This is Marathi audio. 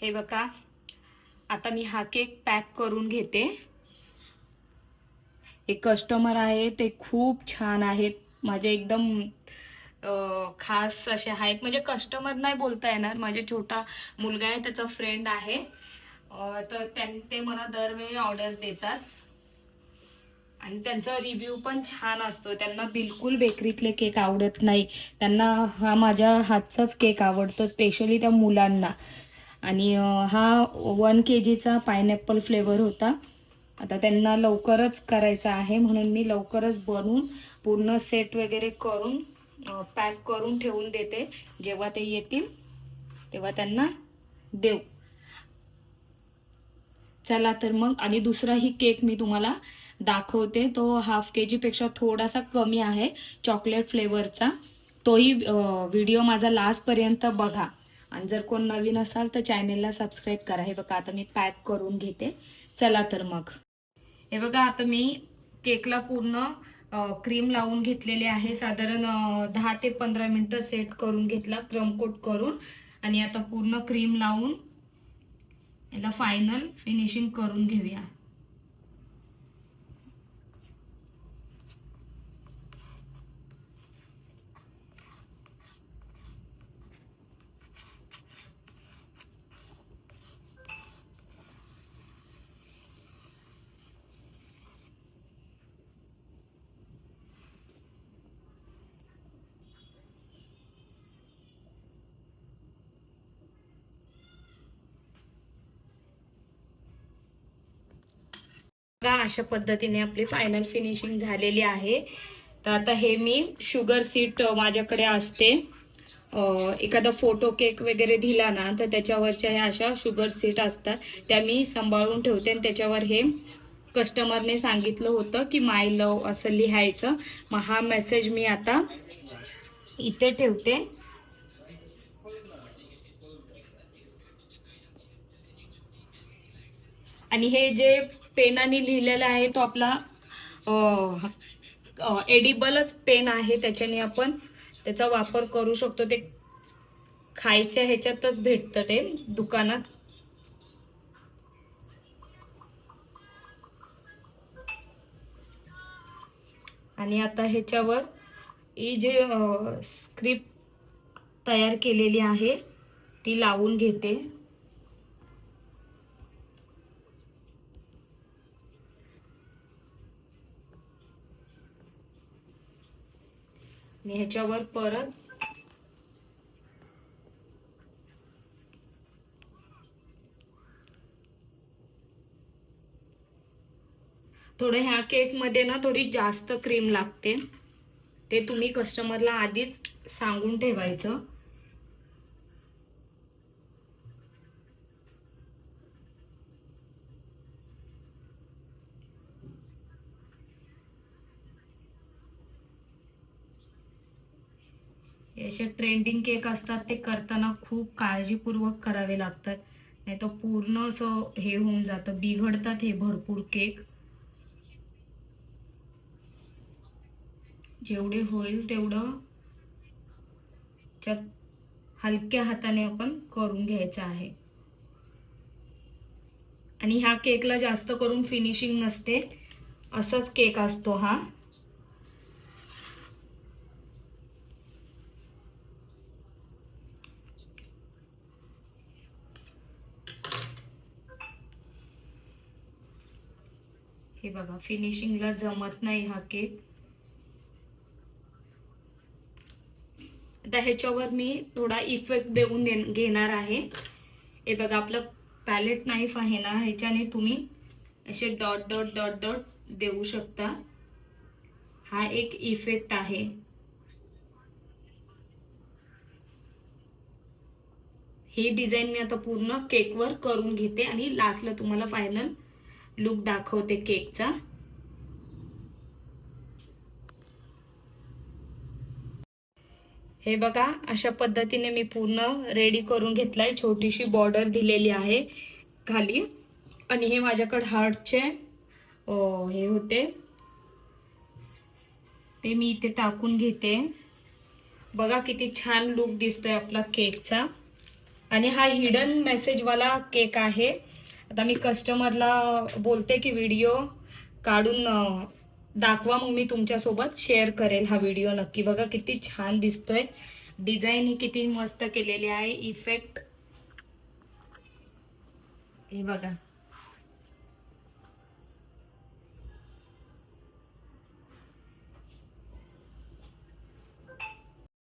हे बघा, आता मी हा केक पॅक करून घेते. एक कस्टमर आहे, ते खूप छान आहेत, माझे एकदम खास असे आहेत. म्हणजे कस्टमर नाही बोलता येणार, माझे छोटा मुलगा आहे, त्याचा फ्रेंड आहे. तर ते मला दरवेळी ऑर्डर देतात आणि त्यांचा रिव्ह्यू पण छान असतो. त्यांना बिलकुल बेकरीतले केक आवडत नाही, त्यांना हा माझ्या हातचाच केक आवडतो, स्पेशली त्या मुलांना. आणि हा 1 kgचा पायनॅपल फ्लेवर होता. आता त्यांना लवकरच करायचा आहे, म्हणून मी लवकरच बनवून पूर्ण सेट वगैरे करून पॅक करून ठेवून देते. जेव्हा ते येतील तेव्हा त्यांना देऊ. चला तर मग. आणि दुसराही केक मी तुम्हाला दाखवते. तो 1/2 kg पेक्षा थोडासा कमी आहे, चॉकलेट फ्लेवरचा. तोही व्हिडिओ माझा लास्टपर्यंत बघा. आणि जर कोण नवीन असाल तर चॅनेलला सबस्क्राईब करा. हे बघा, आता मी पॅक करून घेते. चला तर मग. हे बघा, आता मी केकला पूर्ण क्रीम लावून घेतलेले आहे. साधारण 10 ते 15 मिनिटं सेट करून घेतला, क्रम कोट करून. आणि आता पूर्ण क्रीम लावून याला फायनल फिनिशिंग करून घेऊया. बघा, अशा पद्धतीने आपली फायनल फिनिशिंग झालेली आहे. तर आता हे मी शुगर सीट माझ्याकडे असते, एखादा फोटो केक वगैरे दिला ना तर त्याच्यावरच्या ह्या अशा शुगर सीट असतात, त्या मी सांभाळून ठेवते. आणि त्याच्यावर हे कस्टमरने सांगितलं होतं की माय लव असं लिहायचं. मग हा मेसेज मी आता इथे ठेवते. आणि हे जे पेनाने लिहिलेलं आहे तो आपला एडिबलच पेन आहे, त्याच्याने आपण त्याचा वापर करू शकतो. ते खायच्या ह्याच्यातच भेटतं ते दुकानात. आणि आता ह्याच्यावर ही जे स्क्रिप्ट तयार केलेली आहे ती लावून घेते. आणि ह्याच्यावर परत थोडं, ह्या केक मध्ये ना थोडी जास्त क्रीम लागते, ते तुम्ही कस्टमरला आधीच सांगून ठेवायचं. असे ट्रेंडिंग केक असतात, ते करताना खूप काळजीपूर्वक करावे लागतात, नाही तर पूर्ण असं हे होऊन जातं, बिघडतात हे भरपूर केक. जेवढे होईल तेवढं हलक्या हाताने आपण करून घ्यायचं आहे. आणि ह्या केकला जास्त करून फिनिशिंग नसते, असाच केक असतो हा. हे बघा, फिनिशिंगला जमत नाही हा केक. आता ह्याच्यावर मी थोडा इफेक्ट देऊन घेणार आहे. हे बघा, आपलं पॅलेट नाईफ आहे ना, ह्याच्याने तुम्ही असे डॉट डॉट डॉट डॉट देऊ शकता. हा एक इफेक्ट आहे. ही डिझाईन मी आता पूर्ण केकवर करून घेते आणि लास्टला तुम्हाला फायनल लुक दाखवते केकचा. हे बघा, अशा पद्धतीने मी पूर्ण रेडी करून घेतलाय. छोटीशी बॉर्डर दिलेली आहे खाली. आणि हे माझ्याकडे हार्टचे हे होते, ते मी इथे टाकून घेते. बघा किती छान लुक दिसतोय आपला केकचा. आणि हा हिडन मेसेजवाला केक आहे. आता मी कस्टमरला बोलते की व्हिडिओ काढून दाखवा, मग मी तुमच्यासोबत शेअर करेल हा व्हिडिओ नक्की. बघा किती छान दिसतोय, डिझाईन ही किती मस्त केलेली आहे, इफेक्ट हे बघा.